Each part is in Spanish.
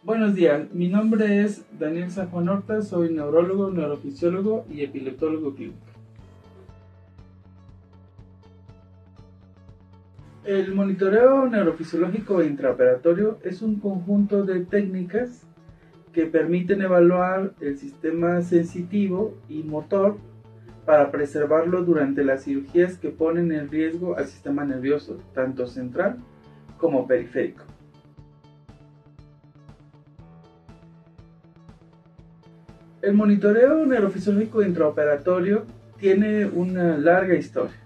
Buenos días, mi nombre es Daniel San Juan Horta, soy neurólogo, neurofisiólogo y epileptólogo clínico. El monitoreo neurofisiológico e intraoperatorio es un conjunto de técnicas que permiten evaluar el sistema sensitivo y motor para preservarlo durante las cirugías que ponen en riesgo al sistema nervioso, tanto central como periférico. El monitoreo neurofisiológico intraoperatorio tiene una larga historia,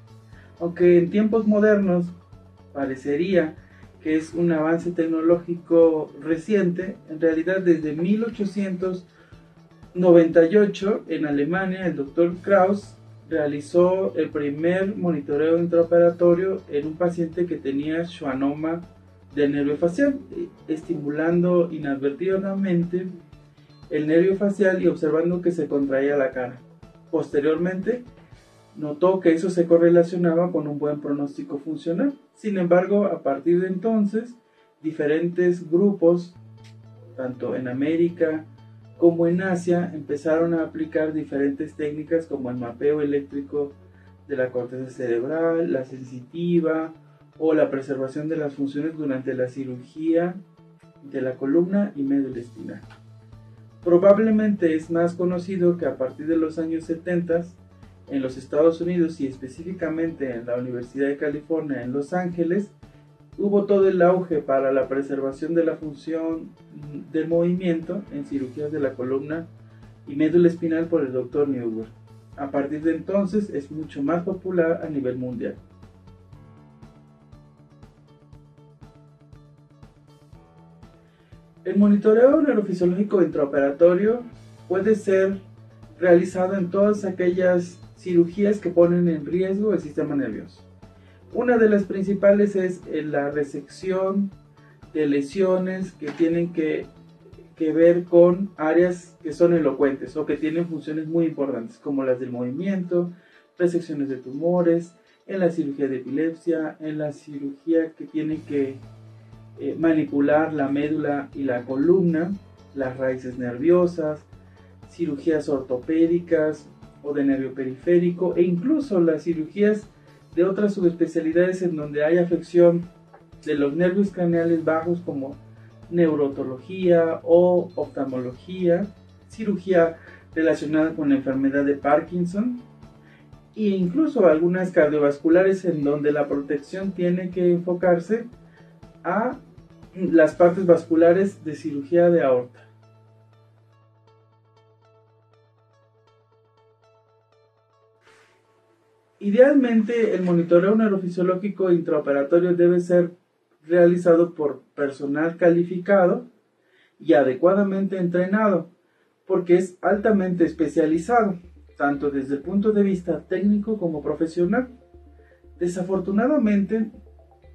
aunque en tiempos modernos parecería que es un avance tecnológico reciente. En realidad, desde 1898 en Alemania el Dr. Krauss realizó el primer monitoreo intraoperatorio en un paciente que tenía schwannoma del nervio facial, estimulando inadvertidamente el nervio facial y observando que se contraía la cara. Posteriormente, notó que eso se correlacionaba con un buen pronóstico funcional. Sin embargo, a partir de entonces, diferentes grupos, tanto en América como en Asia, empezaron a aplicar diferentes técnicas como el mapeo eléctrico de la corteza cerebral, la sensitiva o la preservación de las funciones durante la cirugía de la columna y médula espinal. Probablemente es más conocido que a partir de los años 70 en los Estados Unidos y específicamente en la Universidad de California en Los Ángeles hubo todo el auge para la preservación de la función del movimiento en cirugías de la columna y médula espinal por el Dr. Neuber. A partir de entonces es mucho más popular a nivel mundial. El monitoreo neurofisiológico intraoperatorio puede ser realizado en todas aquellas cirugías que ponen en riesgo el sistema nervioso. Una de las principales es la resección de lesiones que tienen que ver con áreas que son elocuentes o que tienen funciones muy importantes, como las del movimiento, resecciones de tumores, en la cirugía de epilepsia, en la cirugía que tiene que manipular la médula y la columna, las raíces nerviosas, cirugías ortopédicas o de nervio periférico e incluso las cirugías de otras subespecialidades en donde hay afección de los nervios craneales bajos como neurotología o oftalmología, cirugía relacionada con la enfermedad de Parkinson e incluso algunas cardiovasculares en donde la protección tiene que enfocarse a las partes vasculares de cirugía de aorta. Idealmente, el monitoreo neurofisiológico intraoperatorio debe ser realizado por personal calificado y adecuadamente entrenado, porque es altamente especializado, tanto desde el punto de vista técnico como profesional. Desafortunadamente,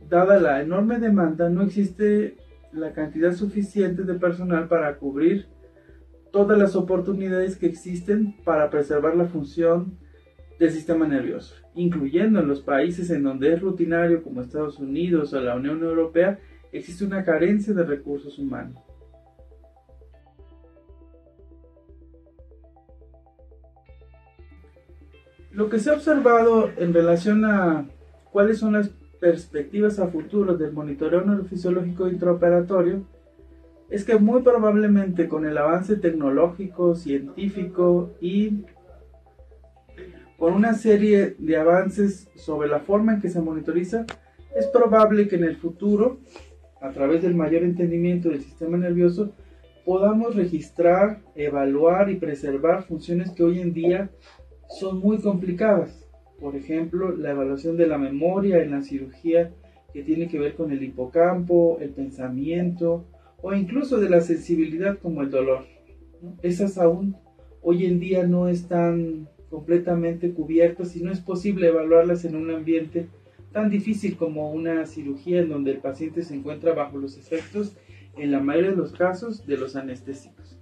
dada la enorme demanda, no existe la cantidad suficiente de personal para cubrir todas las oportunidades que existen para preservar la función del sistema nervioso, incluyendo en los países en donde es rutinario como Estados Unidos o la Unión Europea, existe una carencia de recursos humanos. Lo que se ha observado en relación a cuáles son las perspectivas a futuro del monitoreo neurofisiológico intraoperatorio es que muy probablemente con el avance tecnológico, científico y con una serie de avances sobre la forma en que se monitoriza, es probable que en el futuro, a través del mayor entendimiento del sistema nervioso, podamos registrar, evaluar y preservar funciones que hoy en día son muy complicadas. Por ejemplo, la evaluación de la memoria en la cirugía que tiene que ver con el hipocampo, el pensamiento o incluso de la sensibilidad como el dolor. Esas aún hoy en día no están completamente cubiertas y no es posible evaluarlas en un ambiente tan difícil como una cirugía en donde el paciente se encuentra bajo los efectos, en la mayoría de los casos, de los anestésicos.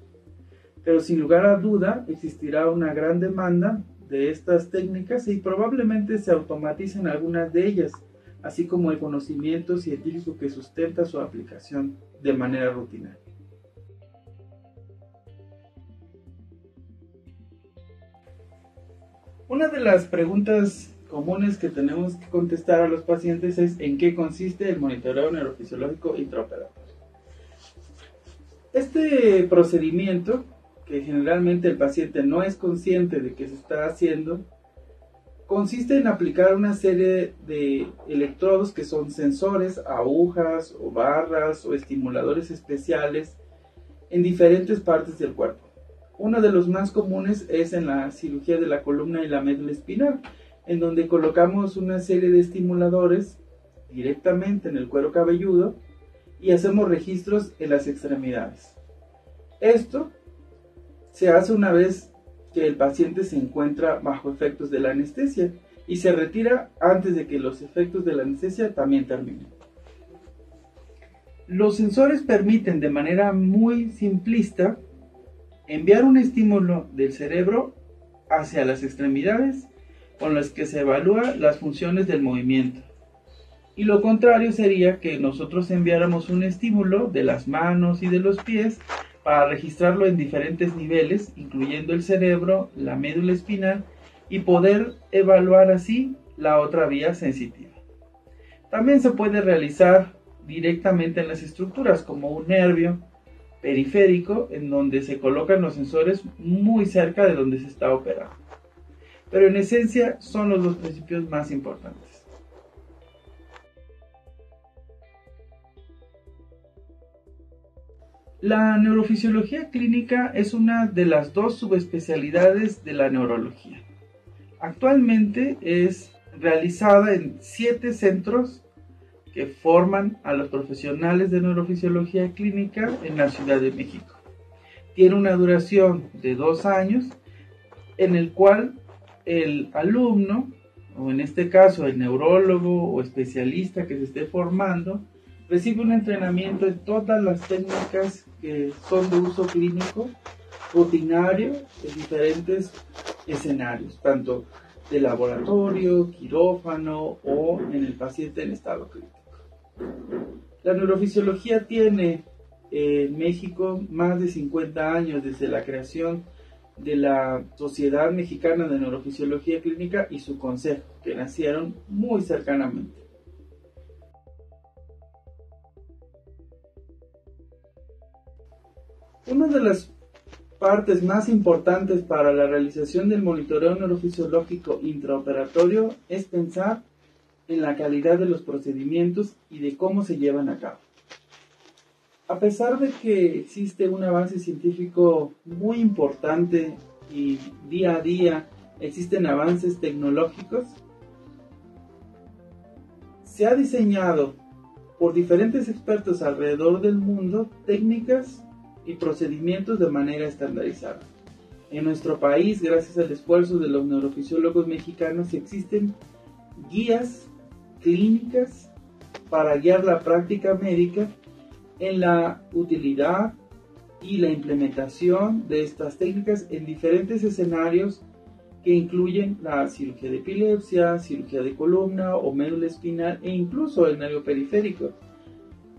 Pero sin lugar a duda existirá una gran demanda de estas técnicas y probablemente se automaticen algunas de ellas, así como el conocimiento científico que sustenta su aplicación de manera rutinaria. Una de las preguntas comunes que tenemos que contestar a los pacientes es ¿en qué consiste el monitoreo neurofisiológico intraoperatorio? Este procedimiento, que generalmente el paciente no es consciente de que se está haciendo, consiste en aplicar una serie de electrodos que son sensores, agujas o barras o estimuladores especiales en diferentes partes del cuerpo. Uno de los más comunes es en la cirugía de la columna y la médula espinal, en donde colocamos una serie de estimuladores directamente en el cuero cabelludo y hacemos registros en las extremidades. Esto se hace una vez que el paciente se encuentra bajo efectos de la anestesia y se retira antes de que los efectos de la anestesia también terminen. Los sensores permiten de manera muy simplista enviar un estímulo del cerebro hacia las extremidades con las que se evalúan las funciones del movimiento. Y lo contrario sería que nosotros enviáramos un estímulo de las manos y de los pies para registrarlo en diferentes niveles, incluyendo el cerebro, la médula espinal, y poder evaluar así la otra vía sensitiva. También se puede realizar directamente en las estructuras, como un nervio periférico, en donde se colocan los sensores muy cerca de donde se está operando. Pero en esencia son los dos principios más importantes. La neurofisiología clínica es una de las dos subespecialidades de la neurología. Actualmente es realizada en 7 centros que forman a los profesionales de neurofisiología clínica en la Ciudad de México. Tiene una duración de 2 años en el cual el alumno, o en este caso el neurólogo o especialista que se esté formando, recibe un entrenamiento en todas las técnicas que son de uso clínico rutinario en diferentes escenarios, tanto de laboratorio, quirófano o en el paciente en estado crítico. La neurofisiología tiene en México más de 50 años desde la creación de la Sociedad Mexicana de Neurofisiología Clínica y su consejo, que nacieron muy cercanamente. Una de las partes más importantes para la realización del monitoreo neurofisiológico intraoperatorio es pensar en la calidad de los procedimientos y de cómo se llevan a cabo. A pesar de que existe un avance científico muy importante y día a día existen avances tecnológicos, se ha diseñado por diferentes expertos alrededor del mundo técnicas y procedimientos de manera estandarizada. En nuestro país, gracias al esfuerzo de los neurofisiólogos mexicanos, existen guías clínicas para guiar la práctica médica en la utilidad y la implementación de estas técnicas en diferentes escenarios que incluyen la cirugía de epilepsia, cirugía de columna o médula espinal e incluso el nervio periférico.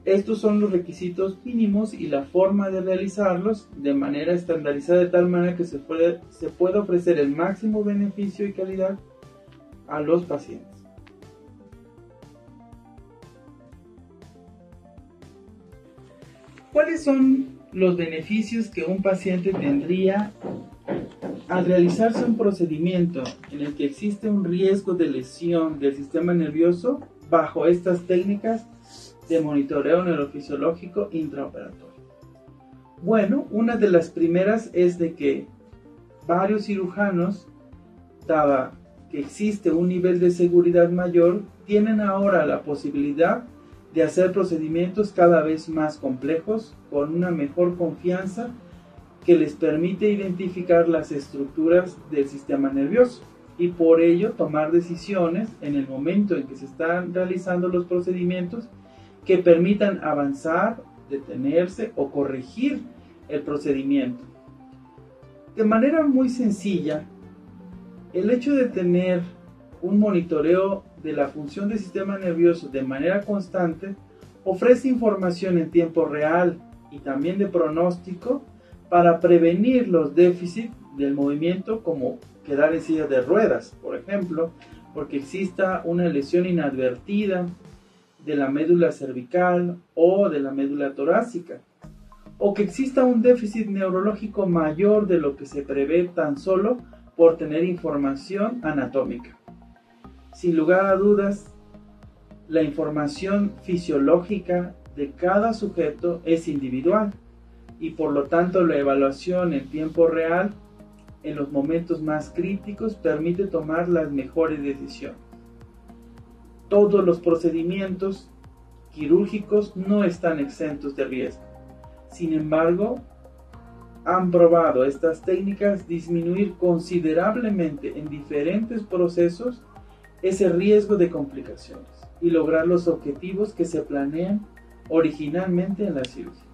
Estos son los requisitos mínimos y la forma de realizarlos de manera estandarizada de tal manera que se pueda ofrecer el máximo beneficio y calidad a los pacientes. ¿Cuáles son los beneficios que un paciente tendría al realizarse un procedimiento en el que existe un riesgo de lesión del sistema nervioso bajo estas técnicas de monitoreo neurofisiológico intraoperatorio? Bueno, una de las primeras es de que varios cirujanos, dado que existe un nivel de seguridad mayor, tienen ahora la posibilidad de hacer procedimientos cada vez más complejos con una mejor confianza que les permite identificar las estructuras del sistema nervioso y por ello tomar decisiones en el momento en que se están realizando los procedimientos que permitan avanzar, detenerse o corregir el procedimiento. De manera muy sencilla, el hecho de tener un monitoreo de la función del sistema nervioso de manera constante ofrece información en tiempo real y también de pronóstico para prevenir los déficits del movimiento como quedar en silla de ruedas, por ejemplo, porque exista una lesión inadvertida de la médula cervical o de la médula torácica, o que exista un déficit neurológico mayor de lo que se prevé tan solo por tener información anatómica. Sin lugar a dudas, la información fisiológica de cada sujeto es individual y por lo tanto la evaluación en tiempo real en los momentos más críticos permite tomar las mejores decisiones. Todos los procedimientos quirúrgicos no están exentos de riesgo. Sin embargo, han probado estas técnicas disminuir considerablemente en diferentes procesos ese riesgo de complicaciones y lograr los objetivos que se planean originalmente en la cirugía.